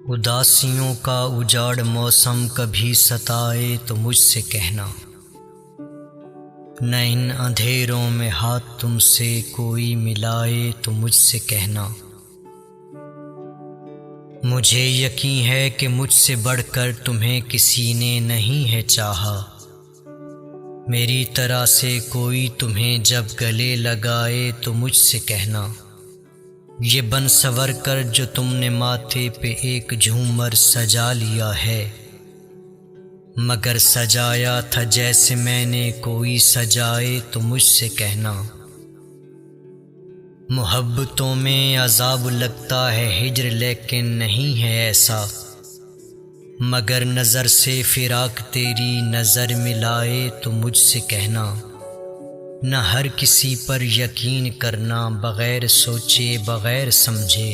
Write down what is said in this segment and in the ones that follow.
اداسیوں کا اجاڑ موسم کبھی ستائے تو مجھ سے کہنا، نہ ان اندھیروں میں ہاتھ تم سے کوئی ملائے تو مجھ سے کہنا۔ مجھے یقین ہے کہ مجھ سے بڑھ کر تمہیں کسی نے نہیں ہے چاہا، میری طرح سے کوئی تمہیں جب گلے لگائے تو مجھ سے کہنا۔ یہ بن سور کر جو تم نے ماتھے پہ ایک جھومر سجا لیا ہے، مگر سجایا تھا جیسے میں نے کوئی سجائے تو مجھ سے کہنا۔ محبتوں میں عذاب لگتا ہے ہجر لیکن نہیں ہے ایسا، مگر نظر سے فراق تیری نظر ملائے تو مجھ سے کہنا۔ نہ ہر کسی پر یقین کرنا بغیر سوچے بغیر سمجھے،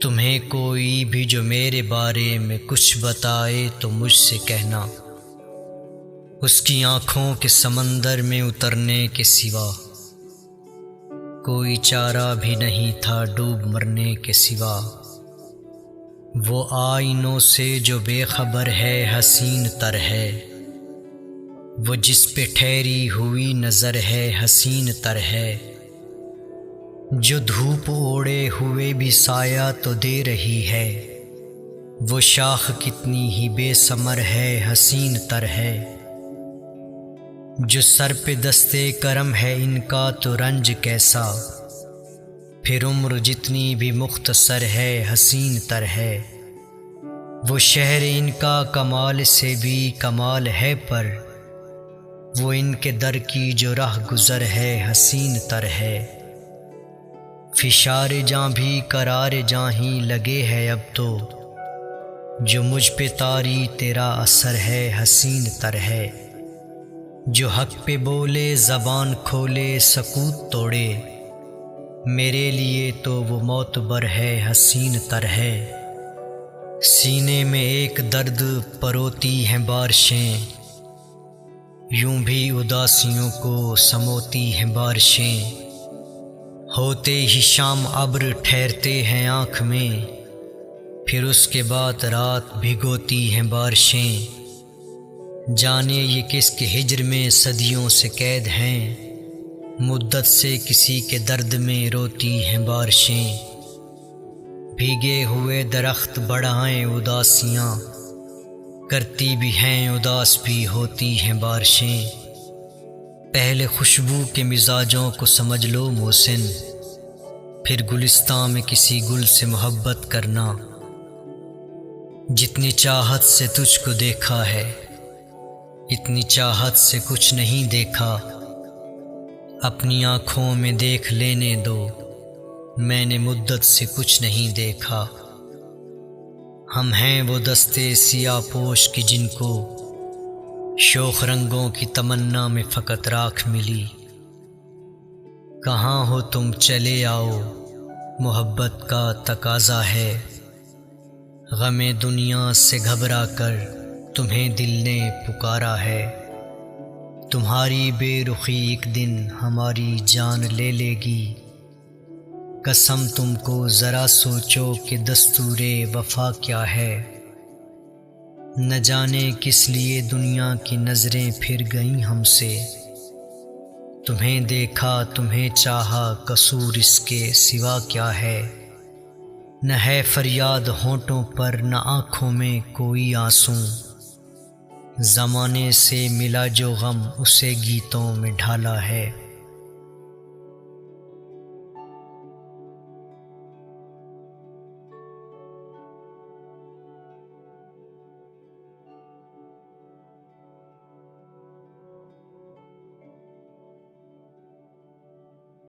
تمہیں کوئی بھی جو میرے بارے میں کچھ بتائے تو مجھ سے کہنا۔ اس کی آنکھوں کے سمندر میں اترنے کے سوا کوئی چارہ بھی نہیں تھا ڈوب مرنے کے سوا، وہ آئینوں سے جو بے خبر ہے حسین تر ہے، وہ جس پہ ٹھہری ہوئی نظر ہے حسین تر ہے، جو دھوپ اوڑے ہوئے بھی سایہ تو دے رہی ہے، وہ شاخ کتنی ہی بے ثمر ہے حسین تر ہے، جو سر پہ دستے کرم ہے ان کا تو رنج کیسا، پھر عمر جتنی بھی مختصر ہے حسین تر ہے، وہ شہر ان کا کمال سے بھی کمال ہے پر وہ ان کے در کی جو راہ گزر ہے حسین تر ہے، فشار جاں بھی قرار جاں ہی لگے ہے اب تو، جو مجھ پہ طاری تیرا اثر ہے حسین تر ہے، جو حق پہ بولے زبان کھولے سکوت توڑے، میرے لیے تو وہ معتبر ہے حسین تر ہے، سینے میں ایک درد پروتی ہیں بارشیں، یوں بھی اداسیوں کو سموتی ہیں بارشیں، ہوتے ہی شام ابر ٹھہرتے ہیں آنکھ میں، پھر اس کے بعد رات بھگوتی ہیں بارشیں، جانے یہ کس کے ہجر میں صدیوں سے قید ہیں، مدت سے کسی کے درد میں روتی ہیں بارشیں، بھیگے ہوئے درخت بڑھائیں اداسیاں، کرتی بھی ہیں اداس بھی ہوتی ہیں بارشیں، پہلے خوشبو کے مزاجوں کو سمجھ لو محسن، پھر گلستان میں کسی گل سے محبت کرنا، جتنی چاہت سے تجھ کو دیکھا ہے اتنی چاہت سے کچھ نہیں دیکھا، اپنی آنکھوں میں دیکھ لینے دو، میں نے مدت سے کچھ نہیں دیکھا، ہم ہیں وہ دستے سیاہ پوش کی جن کو شوخ رنگوں کی تمنا میں فقط راکھ ملی، کہاں ہو تم چلے آؤ محبت کا تقاضا ہے، غم دنیا سے گھبرا کر تمہیں دل نے پکارا ہے، تمہاری بے رخی ایک دن ہماری جان لے لے گی، قسم تم کو ذرا سوچو کہ دستور وفا کیا ہے، نہ جانے کس لیے دنیا کی نظریں پھر گئیں ہم سے، تمہیں دیکھا تمہیں چاہا قصور اس کے سوا کیا ہے، نہ ہے فریاد ہونٹوں پر نہ آنکھوں میں کوئی آنسو، زمانے سے ملا جو غم اسے گیتوں میں ڈھالا ہے۔